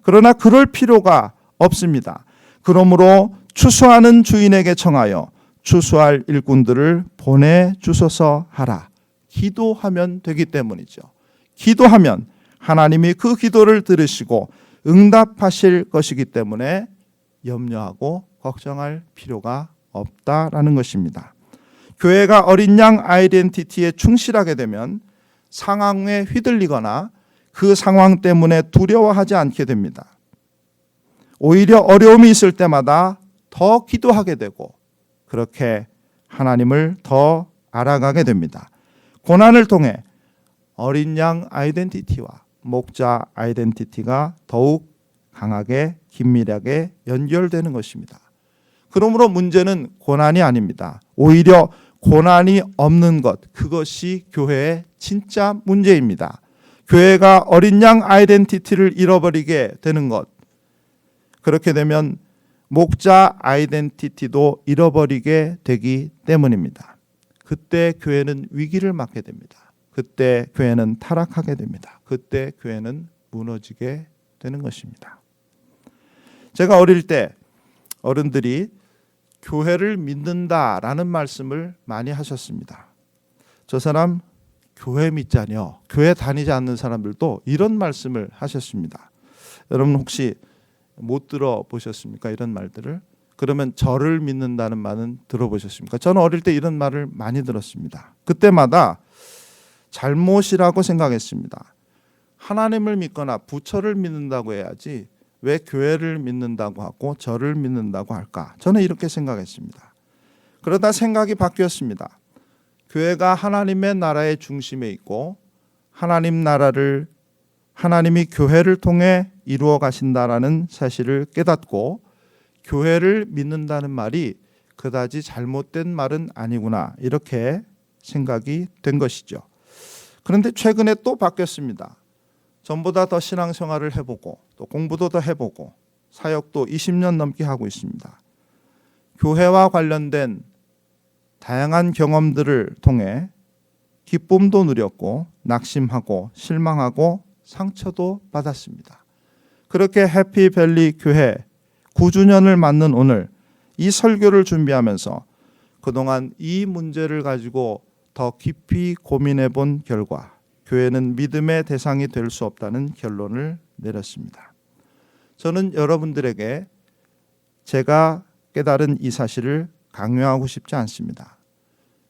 그러나 그럴 필요가 없습니다. 그러므로 추수하는 주인에게 청하여 추수할 일꾼들을 보내주소서 하라. 기도하면 되기 때문이죠. 기도하면 하나님이 그 기도를 들으시고 응답하실 것이기 때문에 염려하고 걱정할 필요가 없다라는 것입니다. 교회가 어린 양 아이덴티티에 충실하게 되면 상황에 휘둘리거나 그 상황 때문에 두려워하지 않게 됩니다. 오히려 어려움이 있을 때마다 더 기도하게 되고 그렇게 하나님을 더 알아가게 됩니다. 고난을 통해 어린 양 아이덴티티와 목자 아이덴티티가 더욱 강하게 긴밀하게 연결되는 것입니다. 그러므로 문제는 고난이 아닙니다. 오히려 고난이 없는 것, 그것이 교회의 진짜 문제입니다. 교회가 어린 양 아이덴티티를 잃어버리게 되는 것, 그렇게 되면 목자 아이덴티티도 잃어버리게 되기 때문입니다. 그때 교회는 위기를 맞게 됩니다. 그때 교회는 타락하게 됩니다. 그때 교회는 무너지게 되는 것입니다. 제가 어릴 때 어른들이 교회를 믿는다라는 말씀을 많이 하셨습니다. 저 사람 교회 믿자뇨. 교회 다니지 않는 사람들도 이런 말씀을 하셨습니다. 여러분 혹시 못 들어보셨습니까? 이런 말들을. 그러면 저를 믿는다는 말은 들어보셨습니까? 저는 어릴 때 이런 말을 많이 들었습니다. 그때마다 잘못이라고 생각했습니다. 하나님을 믿거나 부처를 믿는다고 해야지 왜 교회를 믿는다고 하고 저를 믿는다고 할까? 저는 이렇게 생각했습니다. 그러다 생각이 바뀌었습니다. 교회가 하나님의 나라의 중심에 있고 하나님이 교회를 통해 이루어 가신다라는 사실을 깨닫고 교회를 믿는다는 말이 그다지 잘못된 말은 아니구나 이렇게 생각이 된 것이죠. 그런데 최근에 또 바뀌었습니다. 전보다 더 신앙생활을 해보고 또 공부도 더 해보고 사역도 20년 넘게 하고 있습니다. 교회와 관련된 다양한 경험들을 통해 기쁨도 누렸고 낙심하고 실망하고 상처도 받았습니다. 그렇게 해피밸리 교회 9주년을 맞는 오늘 이 설교를 준비하면서 그동안 이 문제를 가지고 더 깊이 고민해 본 결과 교회는 믿음의 대상이 될 수 없다는 결론을 내렸습니다. 저는 여러분들에게 제가 깨달은 이 사실을 강요하고 싶지 않습니다.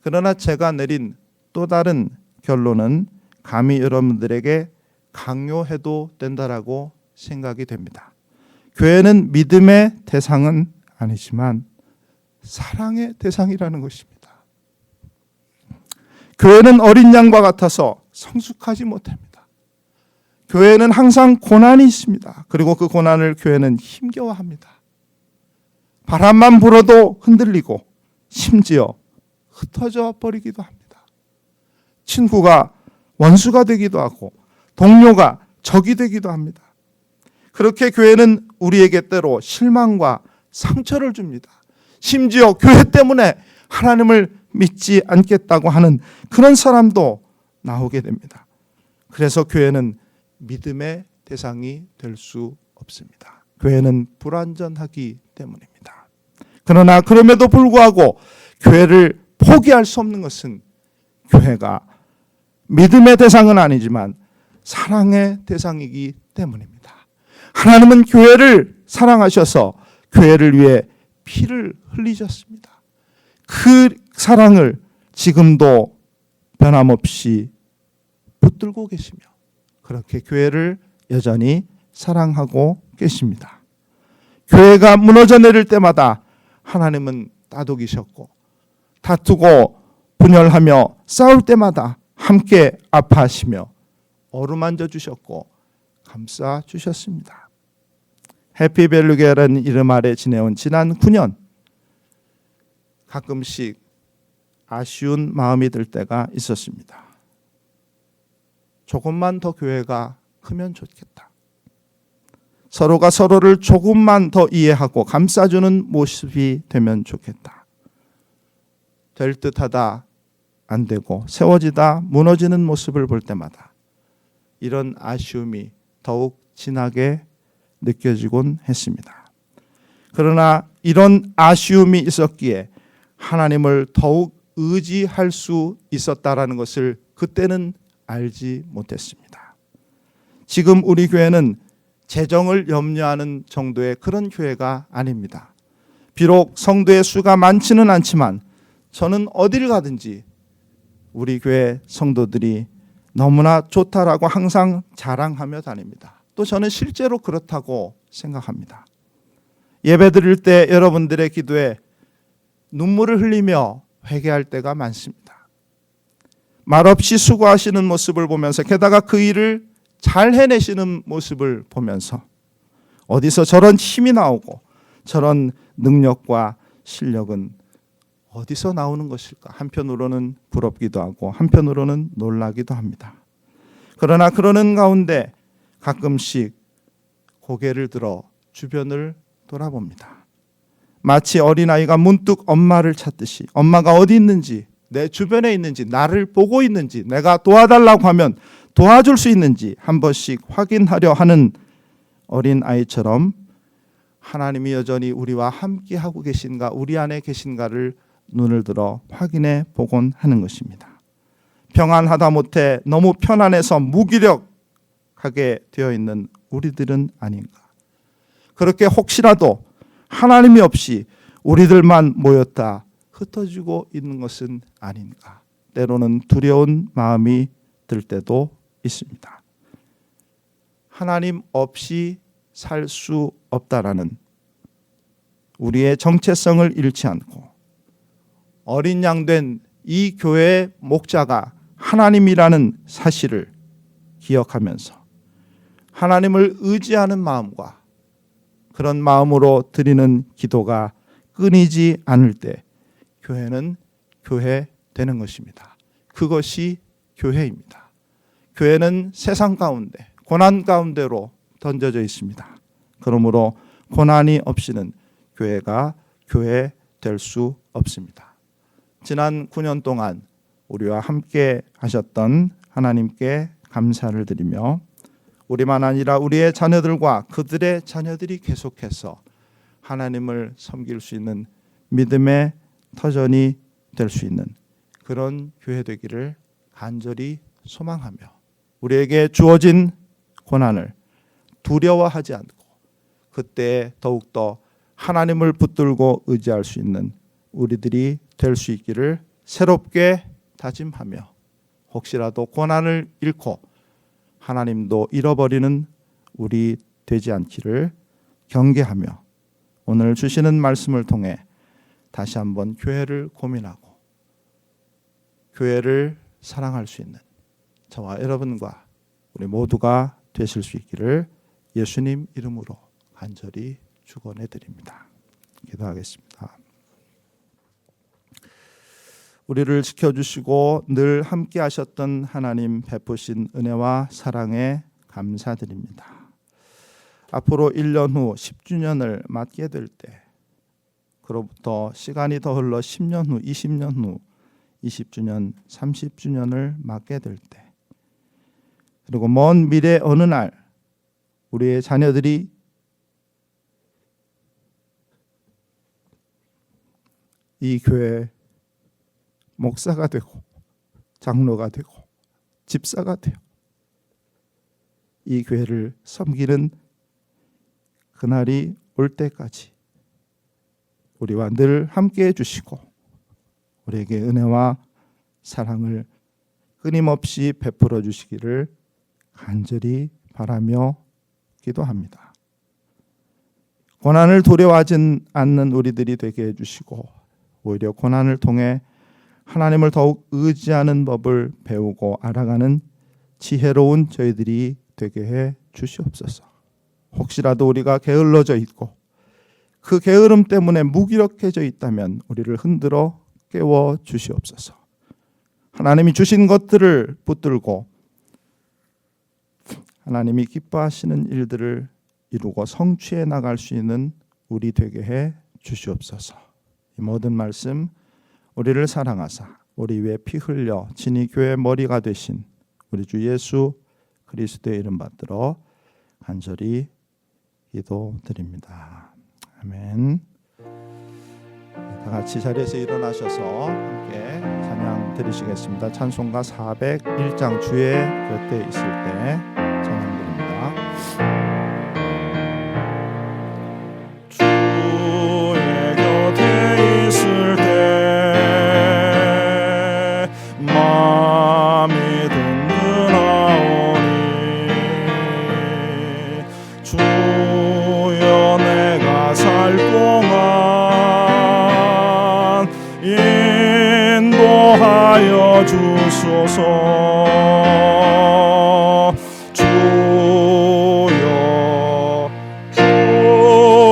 그러나 제가 내린 또 다른 결론은 감히 여러분들에게 강요해도 된다라고 생각이 됩니다. 교회는 믿음의 대상은 아니지만 사랑의 대상이라는 것입니다. 교회는 어린 양과 같아서 성숙하지 못합니다. 교회는 항상 고난이 있습니다. 그리고 그 고난을 교회는 힘겨워합니다. 바람만 불어도 흔들리고 심지어 흩어져 버리기도 합니다. 친구가 원수가 되기도 하고 동료가 적이 되기도 합니다. 그렇게 교회는 우리에게 때로 실망과 상처를 줍니다. 심지어 교회 때문에 하나님을 믿지 않겠다고 하는 그런 사람도 나오게 됩니다. 그래서 교회는 믿음의 대상이 될 수 없습니다. 교회는 불완전하기 때문입니다. 그러나 그럼에도 불구하고 교회를 포기할 수 없는 것은 교회가 믿음의 대상은 아니지만 사랑의 대상이기 때문입니다. 하나님은 교회를 사랑하셔서 교회를 위해 피를 흘리셨습니다. 그 사랑을 지금도 변함없이 붙들고 계시며 그렇게 교회를 여전히 사랑하고 계십니다. 교회가 무너져 내릴 때마다 하나님은 따독이셨고 다투고 분열하며 싸울 때마다 함께 아파하시며 어루만져 주셨고 감싸 주셨습니다. 해피밸리 교회라는 이름 아래 지내온 지난 9년 가끔씩 아쉬운 마음이 들 때가 있었습니다. 조금만 더 교회가 크면 좋겠다. 서로가 서로를 조금만 더 이해하고 감싸주는 모습이 되면 좋겠다. 될 듯하다 안 되고 세워지다 무너지는 모습을 볼 때마다 이런 아쉬움이 더욱 진하게 느껴지곤 했습니다. 그러나 이런 아쉬움이 있었기에 하나님을 더욱 의지할 수 있었다라는 것을 그때는 알지 못했습니다. 지금 우리 교회는 재정을 염려하는 정도의 그런 교회가 아닙니다. 비록 성도의 수가 많지는 않지만 저는 어딜 가든지 우리 교회 성도들이 너무나 좋다라고 항상 자랑하며 다닙니다. 또 저는 실제로 그렇다고 생각합니다. 예배 드릴 때 여러분들의 기도에 눈물을 흘리며 회개할 때가 많습니다. 말없이 수고하시는 모습을 보면서 게다가 그 일을 잘 해내시는 모습을 보면서 어디서 저런 힘이 나오고 저런 능력과 실력은 어디서 나오는 것일까? 한편으로는 부럽기도 하고 한편으로는 놀라기도 합니다. 그러나 그러는 가운데 가끔씩 고개를 들어 주변을 돌아봅니다. 마치 어린아이가 문득 엄마를 찾듯이 엄마가 어디 있는지 내 주변에 있는지, 나를 보고 있는지, 내가 도와달라고 하면 도와줄 수 있는지 한 번씩 확인하려 하는 어린 아이처럼 하나님이 여전히 우리와 함께 하고 계신가, 우리 안에 계신가를 눈을 들어 확인해 보곤 하는 것입니다. 평안하다 못해 너무 편안해서 무기력하게 되어 있는 우리들은 아닌가. 그렇게 혹시라도 하나님이 없이 우리들만 모였다 흩어지고 있는 것은 아닌가. 때로는 두려운 마음이 들 때도 있습니다. 하나님 없이 살 수 없다라는 우리의 정체성을 잃지 않고 어린 양 된 이 교회의 목자가 하나님이라는 사실을 기억하면서 하나님을 의지하는 마음과 그런 마음으로 드리는 기도가 끊이지 않을 때 교회는 교회 되는 것입니다. 그것이 교회입니다. 교회는 세상 가운데, 고난 가운데로 던져져 있습니다. 그러므로 고난이 없이는 교회가 교회 될 수 없습니다. 지난 9년 동안 우리와 함께 하셨던 하나님께 감사를 드리며 우리만 아니라 우리의 자녀들과 그들의 자녀들이 계속해서 하나님을 섬길 수 있는 믿음의 터전이 될 수 있는 그런 교회 되기를 간절히 소망하며 우리에게 주어진 고난을 두려워하지 않고 그때 더욱더 하나님을 붙들고 의지할 수 있는 우리들이 될 수 있기를 새롭게 다짐하며 혹시라도 고난을 잃고 하나님도 잃어버리는 우리 되지 않기를 경계하며 오늘 주시는 말씀을 통해 다시 한번 교회를 고민하고 교회를 사랑할 수 있는 저와 여러분과 우리 모두가 되실 수 있기를 예수님 이름으로 간절히 축원해 드립니다. 기도하겠습니다. 우리를 지켜주시고 늘 함께 하셨던 하나님 베푸신 은혜와 사랑에 감사드립니다. 앞으로 1년 후 10주년을 맞게 될 때 그로부터 시간이 더 흘러 10년 후, 20년 후, 20주년, 30주년을 맞게 될 때 그리고 먼 미래 어느 날 우리의 자녀들이 이 교회 목사가 되고 장로가 되고 집사가 되어 이 교회를 섬기는 그날이 올 때까지 우리와 늘 함께해 주시고 우리에게 은혜와 사랑을 끊임없이 베풀어 주시기를 간절히 바라며 기도합니다. 고난을 두려워하지 않는 우리들이 되게 해주시고 오히려 고난을 통해 하나님을 더욱 의지하는 법을 배우고 알아가는 지혜로운 저희들이 되게 해 주시옵소서. 혹시라도 우리가 게을러져 있고 그 게으름 때문에 무기력해져 있다면 우리를 흔들어 깨워 주시옵소서. 하나님이 주신 것들을 붙들고 하나님이 기뻐하시는 일들을 이루고 성취해 나갈 수 있는 우리 되게 해 주시옵소서. 이 모든 말씀 우리를 사랑하사 우리 위에 피 흘려 친히 교회의 머리가 되신 우리 주 예수 그리스도의 이름 받들어 간절히 기도드립니다. 아멘. 다 같이 자리에서 일어나셔서 함께 찬양 드리시겠습니다. 찬송가 401장 주의 곁에 있을 때 찬양 드립니다. 주의 곁에 있을 때 마음이 든든하오니 주여 내가 살 동안 인도하여 주소서. 주여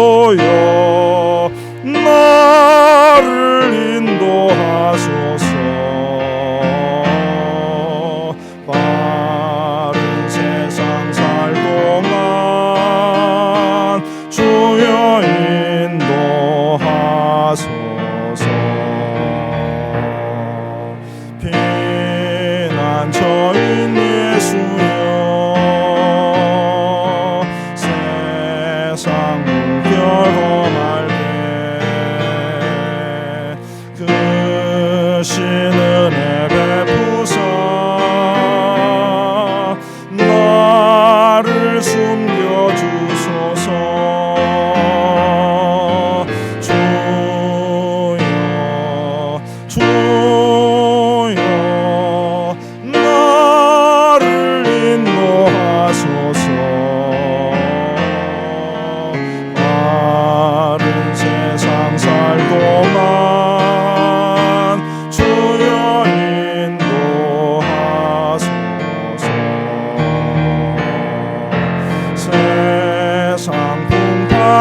주여 나를 인도하소서. 바른 세상 살 동안 주여 인도하소서.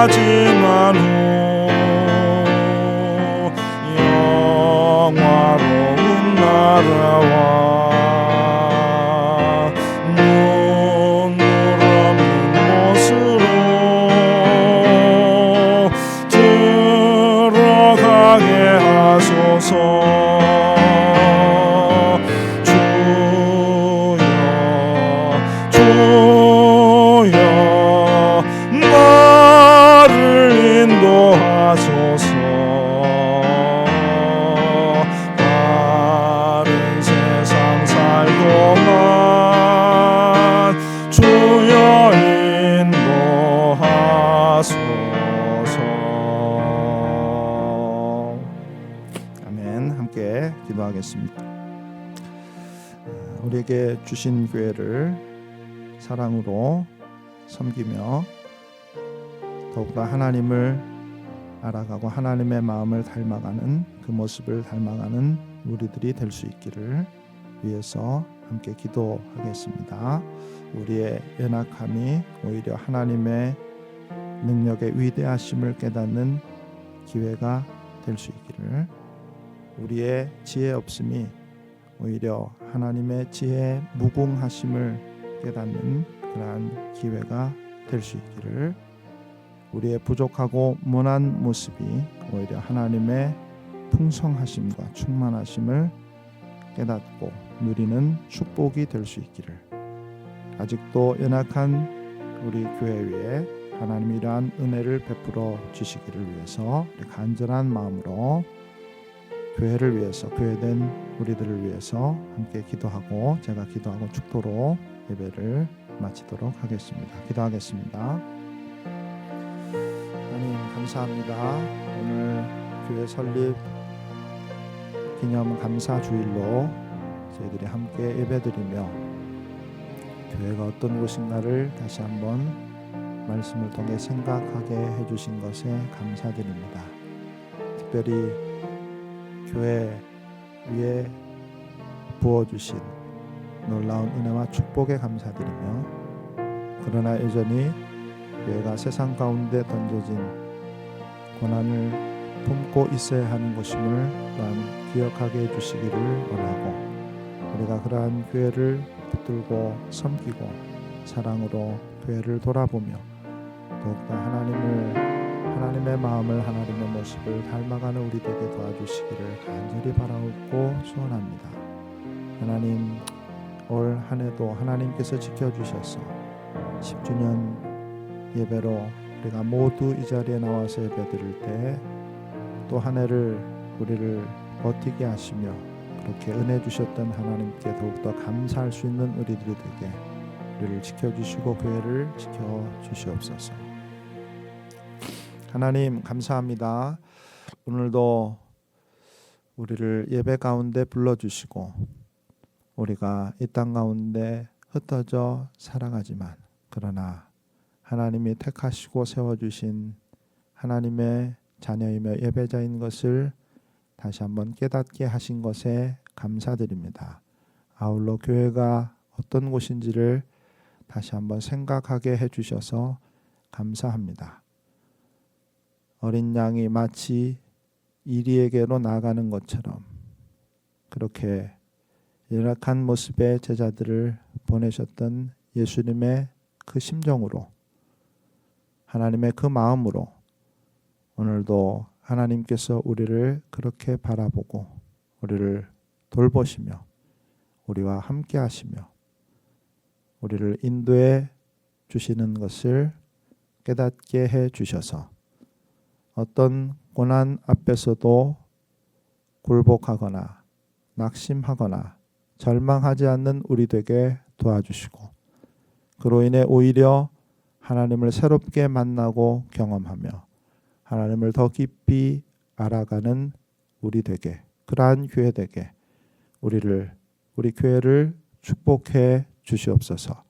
지난 후 영화로운 나라와 눈물 없는 곳으로 들어가게 하소서. 주여 나를 인도하소서. 다른 세상 살 동안 주여 인도하소서. 아멘. 함께 기도하겠습니다. 우리에게 주신 교회를 사랑으로 섬기며 더욱더 하나님을 알아가고 하나님의 마음을 닮아가는 그 모습을 닮아가는 우리들이 될 수 있기를 위해서 함께 기도하겠습니다. 우리의 연약함이 오히려 하나님의 능력의 위대하심을 깨닫는 기회가 될 수 있기를, 우리의 지혜 없음이 오히려 하나님의 지혜의 무궁하심을 깨닫는 그러한 기회가 될 수 있기를, 우리의 부족하고 모난 모습이 오히려 하나님의 풍성하심과 충만하심을 깨닫고 누리는 축복이 될 수 있기를, 아직도 연약한 우리 교회 위에 하나님이 이러한 은혜를 베풀어 주시기를 위해서 간절한 마음으로 교회를 위해서, 교회된 우리들을 위해서 함께 기도하고 제가 기도하고 축도로 예배를 마치도록 하겠습니다. 기도하겠습니다. 하나님 감사합니다. 오늘 교회 설립 기념 감사 주일로 저희들이 함께 예배드리며 교회가 어떤 곳인가를 다시 한번 말씀을 통해 생각하게 해주신 것에 감사드립니다. 특별히 교회 위에 부어주신 놀라운 은혜와 축복에 감사드리며, 그러나 여전히 교회가 세상 가운데 던져진 고난을 품고 있어야 하는 것임을 또한 기억하게 해주시기를 원하고, 우리가 그러한 교회를 붙들고 섬기고 사랑으로 교회를 돌아보며 더욱더 하나님의 마음을, 하나님의 모습을 닮아가는 우리 되게 도와주시기를 간절히 바라옵고 소원합니다. 하나님, 올 한 해도 하나님께서 지켜주셔서 10주년 예배로 우리가 모두 이 자리에 나와서 예배드릴 때 또 한 해를 우리를 버티게 하시며 그렇게 은혜 주셨던 하나님께 더욱더 감사할 수 있는 우리들이 되게 우리를 지켜주시고 교회를 지켜주시옵소서. 하나님 감사합니다. 오늘도 우리를 예배 가운데 불러주시고 우리가 이 땅 가운데 흩어져 살아가지만, 그러나 하나님이 택하시고 세워주신 하나님의 자녀이며 예배자인 것을 다시 한번 깨닫게 하신 것에 감사드립니다. 아울러 교회가 어떤 곳인지를 다시 한번 생각하게 해주셔서 감사합니다. 어린 양이 마치 이리에게로 나가는 것처럼 그렇게 연약한 모습의 제자들을 보내셨던 예수님의 그 심정으로, 하나님의 그 마음으로 오늘도 하나님께서 우리를 그렇게 바라보고 우리를 돌보시며 우리와 함께 하시며 우리를 인도해 주시는 것을 깨닫게 해 주셔서 어떤 고난 앞에서도 굴복하거나 낙심하거나 절망하지 않는 우리 되게 도와주시고, 그로 인해 오히려 하나님을 새롭게 만나고 경험하며 하나님을 더 깊이 알아가는 우리 되게, 그러한 교회 되게 우리 교회를 축복해 주시옵소서.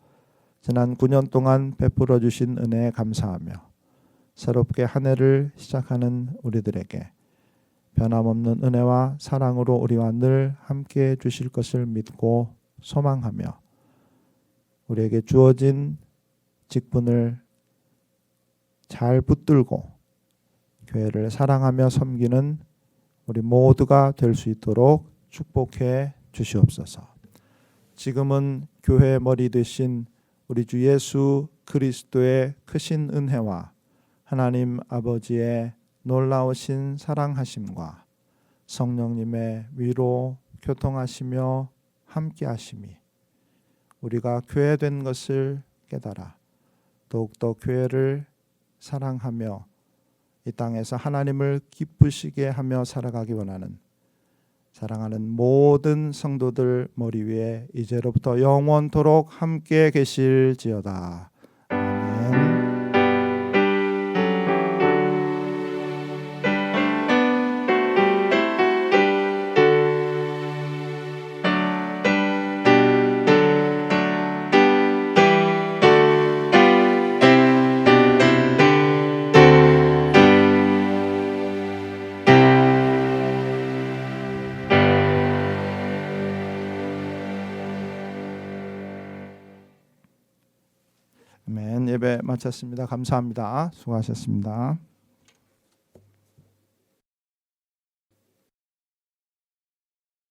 지난 9년 동안 베풀어 주신 은혜에 감사하며 새롭게 한 해를 시작하는 우리들에게 변함없는 은혜와 사랑으로 우리와 늘 함께 주실 것을 믿고 소망하며 우리에게 주어진 직분을 잘 붙들고 교회를 사랑하며 섬기는 우리 모두가 될 수 있도록 축복해 주시옵소서. 지금은 교회의 머리 되신 우리 주 예수 그리스도의 크신 은혜와 하나님 아버지의 놀라우신 사랑하심과 성령님의 위로 교통하시며 함께하심이 우리가 교회된 것을 깨달아 더욱더 교회를 사랑하며 이 땅에서 하나님을 기쁘시게 하며 살아가기 원하는 사랑하는 모든 성도들 머리 위에 이제로부터 영원토록 함께 계실지어다. 아멘. 아멘. 예배 마쳤습니다. 감사합니다. 수고하셨습니다.